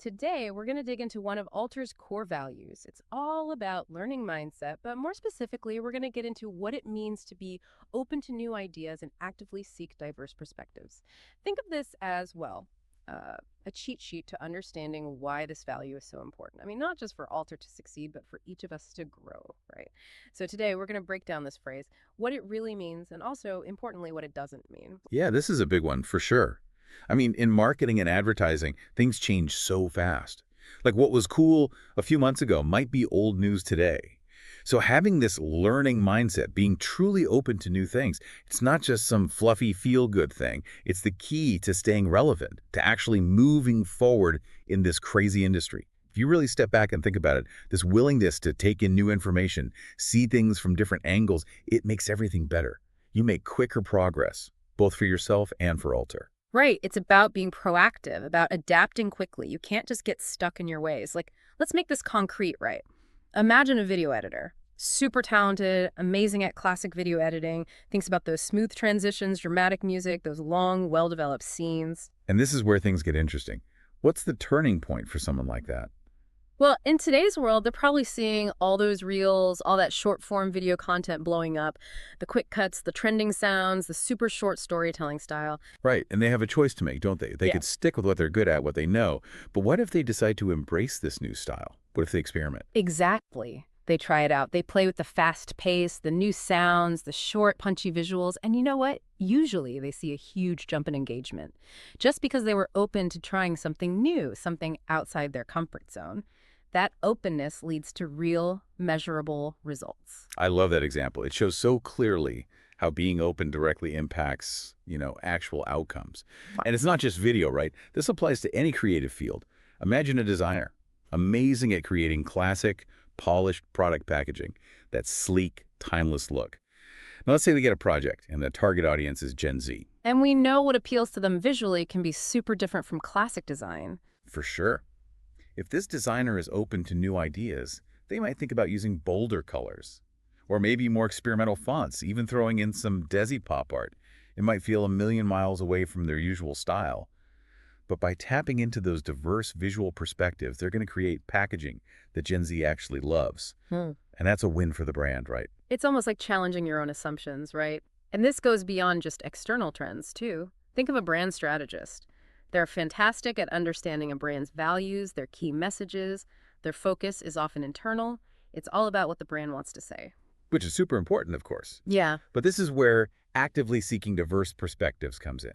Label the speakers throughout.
Speaker 1: Today, we're going to dig into one of Alter's core values. It's all about learning mindset, but more specifically, we're going to get into what it means to be open to new ideas and actively seek diverse perspectives. Think of this as, well, a cheat sheet to understanding why this value is so important. I mean, not just for Alter to succeed, but for each of us to grow, right? So today, we're going to break down this phrase, what it really means, and also, importantly, what it doesn't mean.
Speaker 2: Yeah, this is a big one for sure. I mean, in marketing and advertising, things change so fast. Like what was cool a few months ago might be old news today. So having this learning mindset, being truly open to new things, it's not just some fluffy feel-good thing. It's the key to staying relevant, to actually moving forward in this crazy industry. If you really step back and think about it, this willingness to take in new information, see things from different angles, it makes everything better. You make quicker progress, both for yourself and for Alter.
Speaker 1: Right. It's about being proactive, about adapting quickly. You can't just get stuck in your ways. Like, let's make this concrete, right? Imagine a video editor, super talented, amazing at classic video editing, thinks about those smooth transitions, dramatic music, those long, well-developed scenes.
Speaker 2: And this is where things get interesting. What's the turning point for someone like that?
Speaker 1: Well, in today's world, they're probably seeing all those reels, all that short form video content blowing up, the quick cuts, the trending sounds, the super short storytelling style.
Speaker 2: Right, and they have a choice to make, don't they? They
Speaker 1: Yeah.
Speaker 2: could stick with what they're good at, what they know. But what if they decide to embrace this new style? What if they experiment?
Speaker 1: Exactly. They try it out. They play with the fast pace, the new sounds, the short, punchy visuals. And you know what? Usually they see a huge jump in engagement just because they were open to trying something new, something outside their comfort zone. That openness leads to real, measurable results.
Speaker 2: I love that example. It shows so clearly how being open directly impacts, actual outcomes. And it's not just video, right? This applies to any creative field. Imagine a designer, amazing at creating classic, polished product packaging, that sleek, timeless look. Now, let's say they get a project and the target audience is Gen Z.
Speaker 1: And we know what appeals to them visually can be super different from classic design.
Speaker 2: For sure. If this designer is open to new ideas, they might think about using bolder colors, or maybe more experimental fonts, even throwing in some Desi pop art. It might feel a million miles away from their usual style. But by tapping into those diverse visual perspectives, they're going to create packaging that Gen Z actually loves.
Speaker 1: Hmm.
Speaker 2: And that's a win for the brand, right?
Speaker 1: It's almost like challenging your own assumptions, right? And this goes beyond just external trends, too. Think of a brand strategist. They're fantastic at understanding a brand's values, their key messages. Their focus is often internal. It's all about what the brand wants to say.
Speaker 2: Which is super important, of course.
Speaker 1: Yeah.
Speaker 2: But this is where actively seeking diverse perspectives comes in.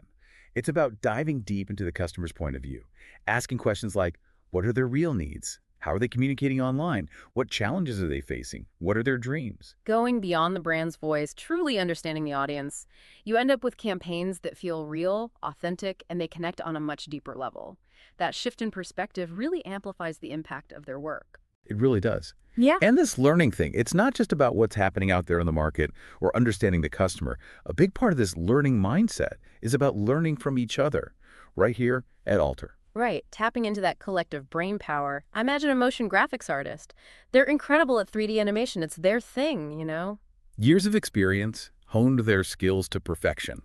Speaker 2: It's about diving deep into the customer's point of view, asking questions like, what are their real needs? How are they communicating online? What challenges are they facing? What are their dreams?
Speaker 1: Going beyond the brand's voice, truly understanding the audience, you end up with campaigns that feel real, authentic, and they connect on a much deeper level. That shift in perspective really amplifies the impact of their work.
Speaker 2: It really does.
Speaker 1: Yeah.
Speaker 2: And this learning thing, it's not just about what's happening out there in the market or understanding the customer. A big part of this learning mindset is about learning from each other, right here at Alter.
Speaker 1: Right, tapping into that collective brain power. I imagine a motion graphics artist. They're incredible at 3D animation. It's their thing, you know?
Speaker 2: Years of experience honed their skills to perfection.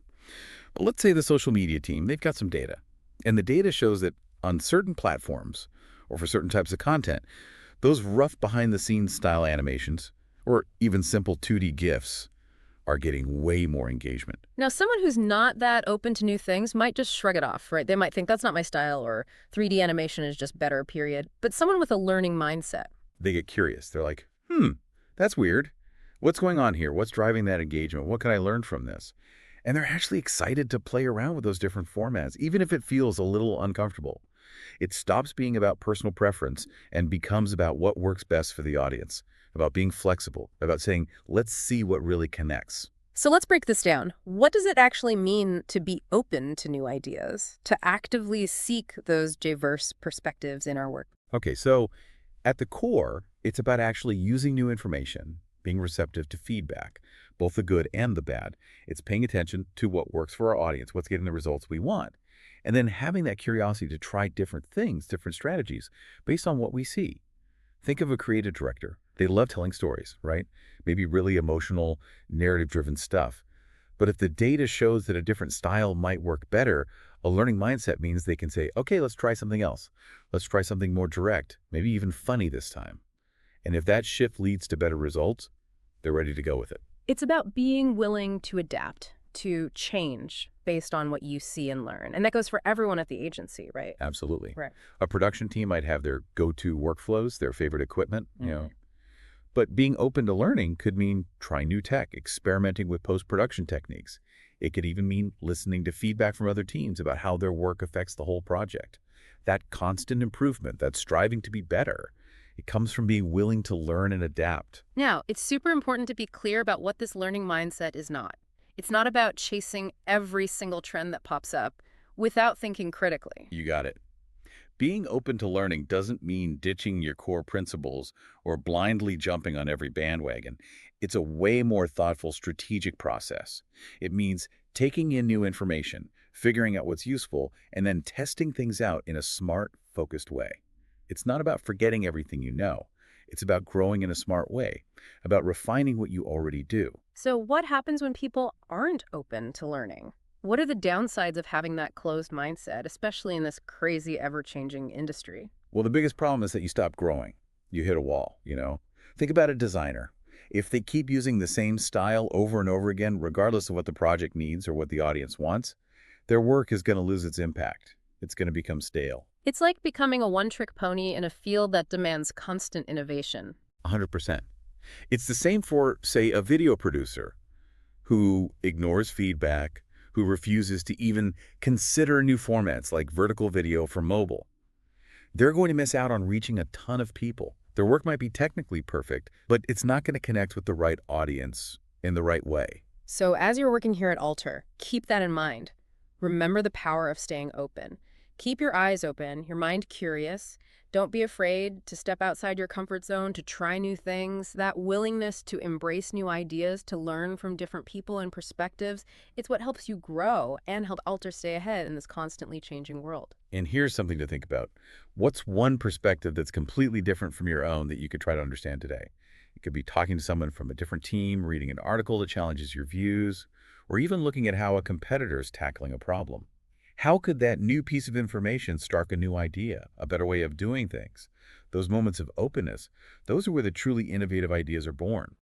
Speaker 2: But let's say the social media team, they've got some data. And the data shows that on certain platforms, or for certain types of content, those rough behind-the-scenes style animations, or even simple 2D GIFs, are getting way more engagement.
Speaker 1: Now, someone who's not that open to new things might just shrug it off, right? They might think that's not my style or 3D animation is just better, period. But someone with a learning mindset.
Speaker 2: They get curious. They're like, that's weird. What's going on here? What's driving that engagement? What can I learn from this? And they're actually excited to play around with those different formats, even if it feels a little uncomfortable. It stops being about personal preference and becomes about what works best for the audience, about being flexible, about saying, let's see what really connects.
Speaker 1: So let's break this down. What does it actually mean to be open to new ideas, to actively seek those diverse perspectives in our work?
Speaker 2: Okay, so at the core, it's about actually using new information, being receptive to feedback, both the good and the bad. It's paying attention to what works for our audience, what's getting the results we want, and then having that curiosity to try different things, different strategies, based on what we see. Think of a creative director. They love telling stories, right? Maybe really emotional, narrative-driven stuff. But if the data shows that a different style might work better, A learning mindset means they can say, okay, let's try something else. Let's try something more direct, maybe even funny this time. And if that shift leads to better results, they're ready to go with it.
Speaker 1: It's about being willing to adapt, to change based on what you see and learn. And that goes for everyone at the agency, right?
Speaker 2: Absolutely.
Speaker 1: Right.
Speaker 2: A production team might have their go-to workflows, their favorite equipment, but being open to learning could mean trying new tech, experimenting with post-production techniques. It could even mean listening to feedback from other teams about how their work affects the whole project. That constant improvement, that striving to be better, it comes from being willing to learn and adapt.
Speaker 1: Now, it's super important to be clear about what this learning mindset is not. It's not about chasing every single trend that pops up without thinking critically.
Speaker 2: You got it. Being open to learning doesn't mean ditching your core principles or blindly jumping on every bandwagon. It's a way more thoughtful, strategic process. It means taking in new information, figuring out what's useful, and then testing things out in a smart, focused way. It's not about forgetting everything you know. It's about growing in a smart way, about refining what you already do.
Speaker 1: So, what happens when people aren't open to learning? What are the downsides of having that closed mindset, especially in this crazy, ever-changing industry?
Speaker 2: Well, the biggest problem is that you stop growing. You hit a wall. Think about a designer. If they keep using the same style over and over again, regardless of what the project needs or what the audience wants, their work is going to lose its impact. It's going to become stale.
Speaker 1: It's like becoming a one-trick pony in a field that demands constant innovation.
Speaker 2: 100%. It's the same for, say, a video producer who ignores feedback, who refuses to even consider new formats like vertical video for mobile. They're going to miss out on reaching a ton of people. Their work might be technically perfect, but it's not going to connect with the right audience in the right way.
Speaker 1: So as you're working here at Alter, keep that in mind. Remember the power of staying open. Keep your eyes open, your mind curious. Don't be afraid to step outside your comfort zone, to try new things. That willingness to embrace new ideas, to learn from different people and perspectives, it's what helps you grow and help Alter stay ahead in this constantly changing world.
Speaker 2: And here's something to think about. What's one perspective that's completely different from your own that you could try to understand today? It could be talking to someone from a different team, reading an article that challenges your views, or even looking at how a competitor is tackling a problem. How could that new piece of information spark a new idea, a better way of doing things? Those moments of openness, those are where the truly innovative ideas are born.